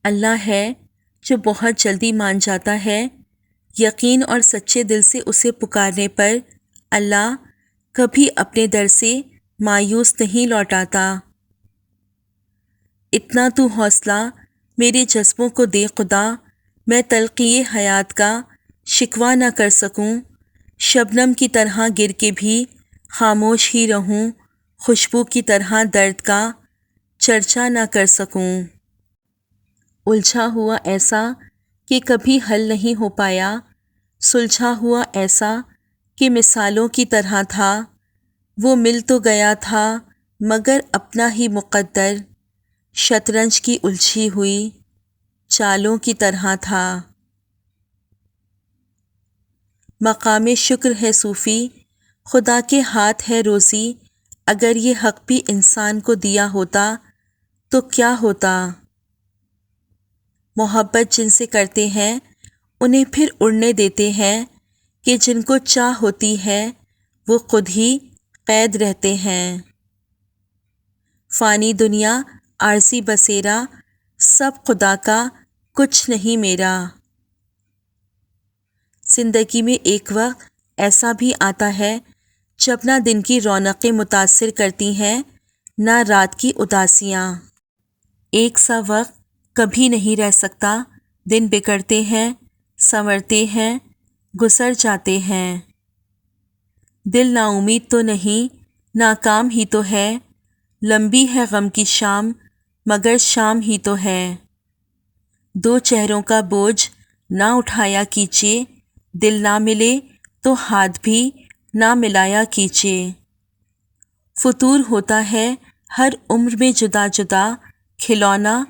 اللہ ہے جو بہت جلدی مان جاتا ہے، یقین اور سچے دل سے اسے پکارنے پر اللہ کبھی اپنے در سے مایوس نہیں لوٹاتا۔ اتنا تو حوصلہ میرے جذبوں کو دے خدا، میں تلخی حیات کا شکوہ نہ کر سکوں، شبنم کی طرح گر کے بھی خاموش ہی رہوں، خوشبو کی طرح درد کا چرچا نہ کر سکوں۔ الجھا ہوا ایسا کہ کبھی حل نہیں ہو پایا، سلجھا ہوا ایسا کہ مثالوں کی طرح تھا، وہ مل تو گیا تھا مگر اپنا ہی مقدر، شطرنج کی الجھی ہوئی چالوں کی طرح تھا۔ مقام شکر ہے صوفی، خدا کے ہاتھ ہے روزی، اگر یہ حق بھی انسان کو دیا ہوتا تو کیا ہوتا۔ محبت جن سے کرتے ہیں انہیں پھر اڑنے دیتے ہیں، کہ جن کو چاہ ہوتی ہے وہ خود ہی قید رہتے ہیں۔ فانی دنیا عارضی بسیرا، سب خدا کا کچھ نہیں میرا۔ زندگی میں ایک وقت ایسا بھی آتا ہے جب نہ دن کی رونقیں متاثر کرتی ہیں نہ رات کی اداسیاں۔ ایک سا وقت کبھی نہیں رہ سکتا، دن بگڑتے ہیں، سنورتے ہیں، گزر جاتے ہیں۔ دل نا امید تو نہیں، ناکام ہی تو ہے، لمبی ہے غم کی شام مگر شام ہی تو ہے۔ دو چہروں کا بوجھ نہ اٹھایا کیجیے، دل نہ ملے تو ہاتھ بھی نہ ملایا کیجیے۔ فطور ہوتا ہے ہر عمر میں جدا جدا، کھلونا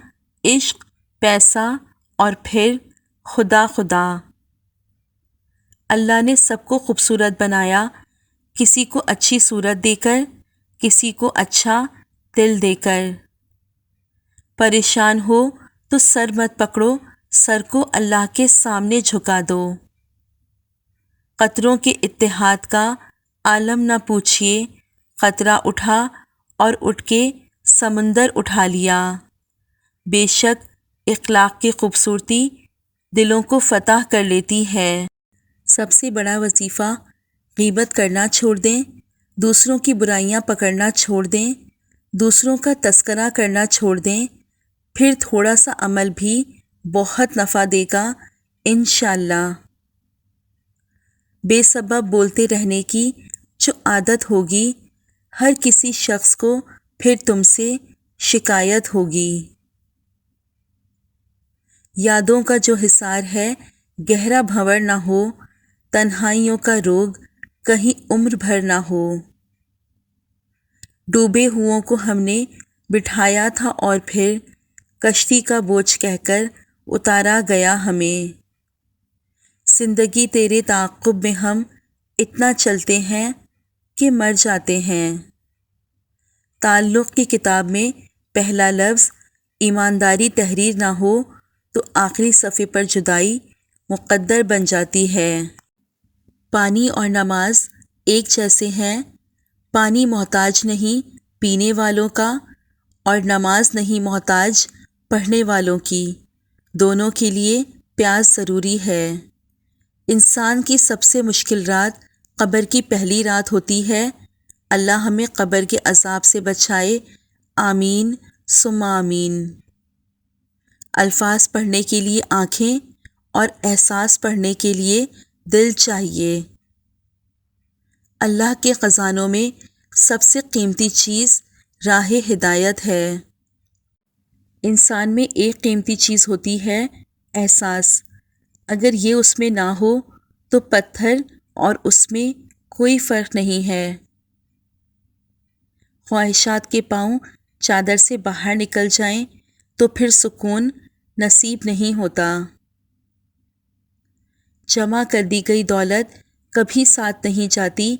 عشق، پیسہ اور پھر خدا خدا۔ اللہ نے سب کو خوبصورت بنایا، کسی کو اچھی صورت دے کر، کسی کو اچھا دل دے کر۔ پریشان ہو تو سر مت پکڑو، سر کو اللہ کے سامنے جھکا دو۔ قطروں کے اتحاد کا عالم نہ پوچھیے، قطرہ اٹھا اور اٹھ کے سمندر اٹھا لیا۔ بے شک اخلاق کی خوبصورتی دلوں کو فتح کر لیتی ہے۔ سب سے بڑا وظیفہ غیبت کرنا چھوڑ دیں، دوسروں کی برائیاں پکڑنا چھوڑ دیں، دوسروں کا تذکرہ کرنا چھوڑ دیں، پھر تھوڑا سا عمل بھی بہت نفع دے گا انشاءاللہ۔ بے سبب بولتے رہنے کی جو عادت ہوگی، ہر کسی شخص کو پھر تم سے شکایت ہوگی۔ یادوں کا جو حصار ہے گہرا بھنور نہ ہو، تنہائیوں کا روگ کہیں عمر بھر نہ ہو۔ ڈوبے ہوئوں کو ہم نے بٹھایا تھا اور پھر کشتی کا بوجھ کہہ کر اتارا گیا ہمیں۔ زندگی تیرے تعاقب میں ہم اتنا چلتے ہیں کہ مر جاتے ہیں۔ تعلق کی کتاب میں پہلا لفظ ایمانداری تحریر نہ ہو تو آخری صفحے پر جدائی مقدر بن جاتی ہے۔ پانی اور نماز ایک جیسے ہیں، پانی محتاج نہیں پینے والوں کا اور نماز نہیں محتاج پڑھنے والوں کی، دونوں کے لیے پیاس ضروری ہے۔ انسان کی سب سے مشکل رات قبر کی پہلی رات ہوتی ہے، اللہ ہمیں قبر کے عذاب سے بچائے، آمین ثم آمین۔ الفاظ پڑھنے کے لیے آنکھیں اور احساس پڑھنے کے لیے دل چاہیے۔ اللہ کے خزانوں میں سب سے قیمتی چیز راہ ہدایت ہے۔ انسان میں ایک قیمتی چیز ہوتی ہے احساس، اگر یہ اس میں نہ ہو تو پتھر اور اس میں کوئی فرق نہیں ہے۔ خواہشات کے پاؤں چادر سے باہر نکل جائیں تو پھر سکون نصیب نہیں ہوتا۔ جمع کر دی گئی دولت کبھی ساتھ نہیں جاتی،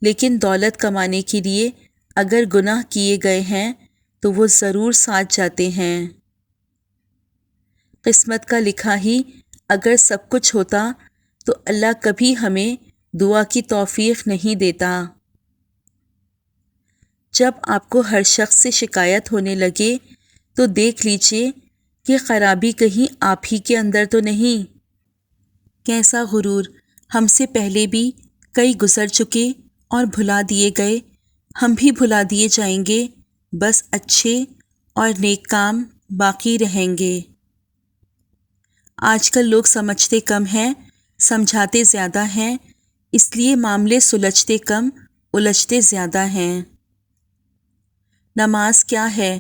لیکن دولت کمانے کے لیے اگر گناہ کیے گئے ہیں تو وہ ضرور ساتھ جاتے ہیں۔ قسمت کا لکھا ہی اگر سب کچھ ہوتا تو اللہ کبھی ہمیں دعا کی توفیق نہیں دیتا۔ جب آپ کو ہر شخص سے شکایت ہونے لگے تو دیکھ لیجئے کہ خرابی کہیں آپ ہی کے اندر تو نہیں؟ کیسا غرور، ہم سے پہلے بھی کئی گزر چکے اور بھلا دیے گئے، ہم بھی بھلا دیے جائیں گے، بس اچھے اور نیک کام باقی رہیں گے۔ آج کل لوگ سمجھتے کم ہیں، سمجھاتے زیادہ ہیں، اس لیے معاملے سلجھتے کم، الجھتے زیادہ ہیں۔ نماز کیا ہے؟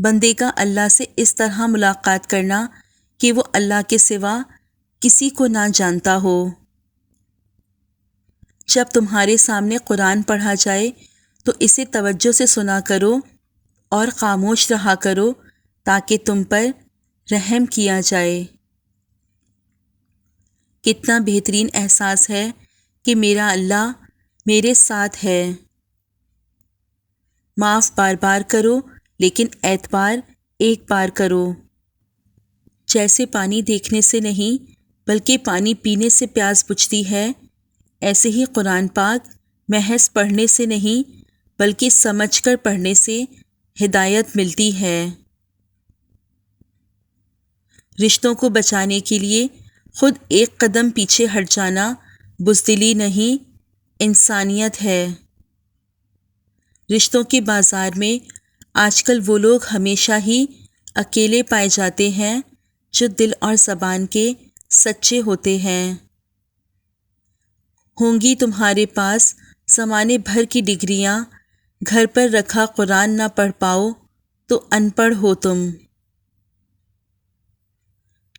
بندے کا اللہ سے اس طرح ملاقات کرنا کہ وہ اللہ کے سوا کسی کو نہ جانتا ہو۔ جب تمہارے سامنے قرآن پڑھا جائے تو اسے توجہ سے سنا کرو اور خاموش رہا کرو تاکہ تم پر رحم کیا جائے۔ کتنا بہترین احساس ہے کہ میرا اللہ میرے ساتھ ہے۔ معاف بار بار کرو لیکن اعتبار ایک بار کرو۔ جیسے پانی دیکھنے سے نہیں بلکہ پانی پینے سے پیاس بجھتی ہے، ایسے ہی قرآن پاک محض پڑھنے سے نہیں بلکہ سمجھ کر پڑھنے سے ہدایت ملتی ہے۔ رشتوں کو بچانے کے لیے خود ایک قدم پیچھے ہٹ جانا بزدلی نہیں، انسانیت ہے۔ رشتوں کے بازار میں آج کل وہ لوگ ہمیشہ ہی اکیلے پائے جاتے ہیں جو دل اور زبان کے سچے ہوتے ہیں۔ ہوں گی تمہارے پاس زمانے بھر کی ڈگریاں، گھر پر رکھا قرآن نہ پڑھ پاؤ تو ان پڑھ ہو تم۔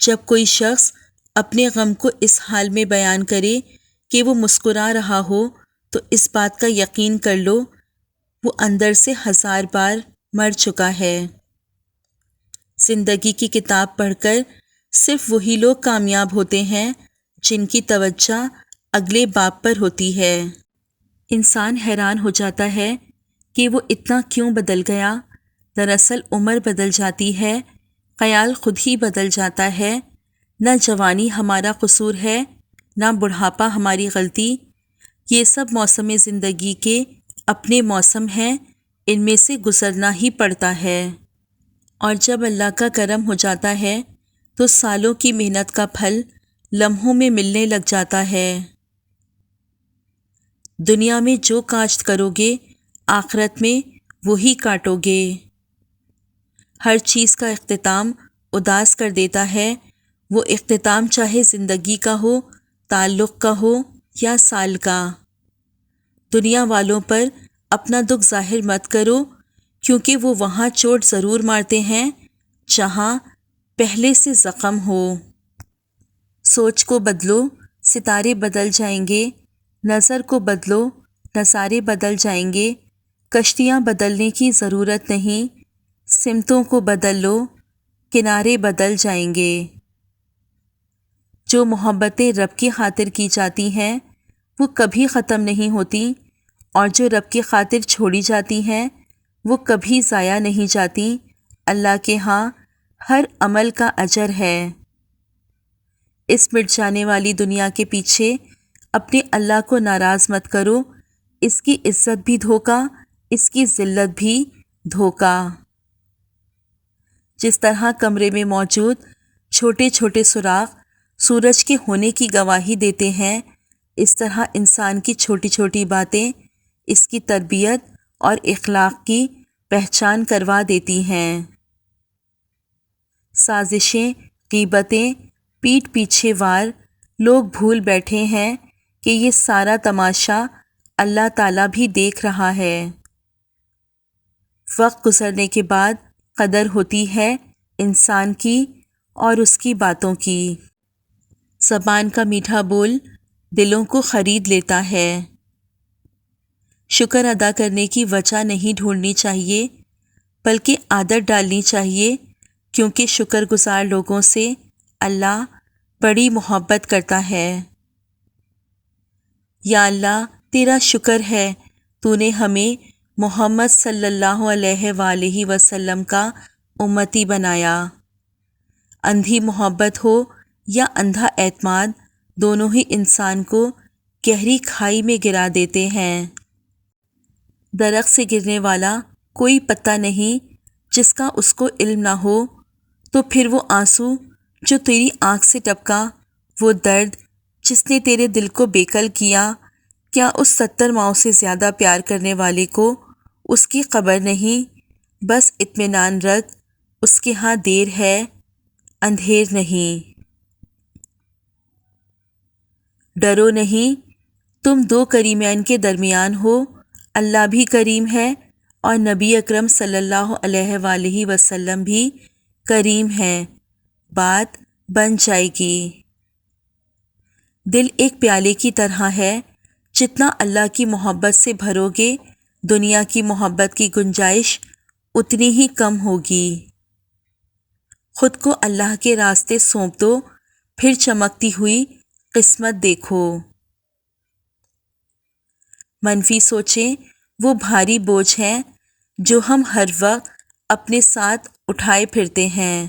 جب کوئی شخص اپنے غم کو اس حال میں بیان کرے کہ وہ مسکرا رہا ہو تو اس بات کا یقین کر لو وہ اندر سے 1000 بار مر چکا ہے۔ زندگی کی کتاب پڑھ کر صرف وہی لوگ کامیاب ہوتے ہیں جن کی توجہ اگلے باب پر ہوتی ہے۔ انسان حیران ہو جاتا ہے کہ وہ اتنا کیوں بدل گیا؟ دراصل عمر بدل جاتی ہے، خیال خود ہی بدل جاتا ہے۔ نہ جوانی ہمارا قصور ہے، نہ بڑھاپا ہماری غلطی، یہ سب موسم زندگی کے اپنے موسم ہیں، ان میں سے گزرنا ہی پڑتا ہے۔ اور جب اللہ کا کرم ہو جاتا ہے تو سالوں کی محنت کا پھل لمحوں میں ملنے لگ جاتا ہے۔ دنیا میں جو کاشت کرو گے آخرت میں وہی کاٹو گے۔ ہر چیز کا اختتام اداس کر دیتا ہے، وہ اختتام چاہے زندگی کا ہو، تعلق کا ہو یا سال کا۔ دنیا والوں پر اپنا دکھ ظاہر مت کرو کیونکہ وہ وہاں چوٹ ضرور مارتے ہیں جہاں پہلے سے زخم ہو۔ سوچ کو بدلو، ستارے بدل جائیں گے، نظر کو بدلو، نظارے بدل جائیں گے، کشتیاں بدلنے کی ضرورت نہیں، سمتوں کو بدل لو، کنارے بدل جائیں گے۔ جو محبتیں رب کی خاطر کی جاتی ہیں وہ کبھی ختم نہیں ہوتی، اور جو رب کی خاطر چھوڑی جاتی ہیں وہ کبھی ضائع نہیں جاتی۔ اللہ کے ہاں ہر عمل کا اجر ہے۔ اس مٹ جانے والی دنیا کے پیچھے اپنے اللہ کو ناراض مت کرو، اس کی عزت بھی دھوکہ، اس کی ذلت بھی دھوکہ۔ جس طرح کمرے میں موجود چھوٹے چھوٹے سوراخ سورج کے ہونے کی گواہی دیتے ہیں، اس طرح انسان کی چھوٹی چھوٹی باتیں اس کی تربیت اور اخلاق کی پہچان کروا دیتی ہیں۔ سازشیں، غیبتیں، پیٹھ پیچھے وار، لوگ بھول بیٹھے ہیں کہ یہ سارا تماشا اللہ تعالیٰ بھی دیکھ رہا ہے۔ وقت گزرنے کے بعد قدر ہوتی ہے انسان کی اور اس کی باتوں کی۔ زبان کا میٹھا بول دلوں کو خرید لیتا ہے۔ شکر ادا کرنے کی وجہ نہیں ڈھونڈنی چاہیے بلکہ عادت ڈالنی چاہیے، کیونکہ شکر گزار لوگوں سے اللہ بڑی محبت کرتا ہے۔ یا اللہ تیرا شکر ہے تو نے ہمیں محمد صلی اللہ علیہ وآلہ وسلم کا امتی بنایا۔ اندھی محبت ہو یا اندھا اعتماد، دونوں ہی انسان کو گہری کھائی میں گرا دیتے ہیں۔ درخت سے گرنے والا کوئی پتا نہیں جس کا اس کو علم نہ ہو، تو پھر وہ آنسو جو تیری آنکھ سے ٹپکا، وہ درد جس نے تیرے دل کو بےکل کیا، کیا اس 70 ماؤں سے زیادہ پیار کرنے والے کو اس کی خبر نہیں؟ بس اطمینان رکھ، اس کے ہاں دیر ہے، اندھیر نہیں۔ ڈرو نہیں، تم دو کریمین کے درمیان ہو، اللہ بھی کریم ہے اور نبی اکرم صلی اللہ علیہ وآلہ وسلم بھی کریم ہے، بات بن جائے گی۔ دل ایک پیالے کی طرح ہے، جتنا اللہ کی محبت سے بھرو گے، دنیا کی محبت کی گنجائش اتنی ہی کم ہوگی۔ خود کو اللہ کے راستے سونپ دو، پھر چمکتی ہوئی قسمت دیکھو۔ منفی سوچیں وہ بھاری بوجھ ہیں جو ہم ہر وقت اپنے ساتھ اٹھائے پھرتے ہیں۔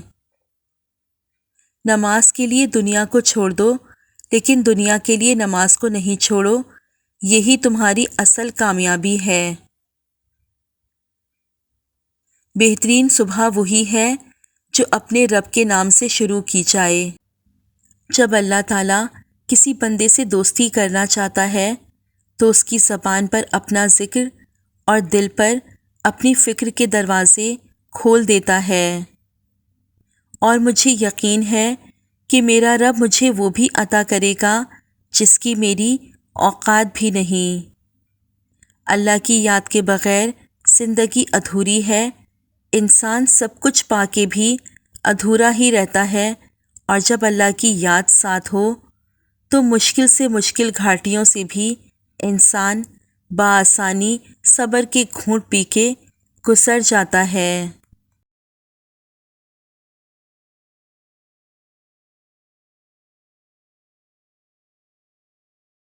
نماز کے لیے دنیا کو چھوڑ دو، لیکن دنیا کے لیے نماز کو نہیں چھوڑو، یہی تمہاری اصل کامیابی ہے۔ بہترین صبح وہی ہے جو اپنے رب کے نام سے شروع کی جائے۔ جب اللہ تعالیٰ کسی بندے سے دوستی کرنا چاہتا ہے تو اس کی زبان پر اپنا ذکر اور دل پر اپنی فکر کے دروازے کھول دیتا ہے، اور مجھے یقین ہے کہ میرا رب مجھے وہ بھی عطا کرے گا جس کی میری اوقات بھی نہیں۔ اللہ کی یاد کے بغیر زندگی ادھوری ہے، انسان سب کچھ پا کے بھی ادھورا ہی رہتا ہے، اور جب اللہ کی یاد ساتھ ہو تو مشکل سے مشکل گھاٹیوں سے بھی انسان بآسانی صبر کے گھونٹ پی کے گزر جاتا ہے۔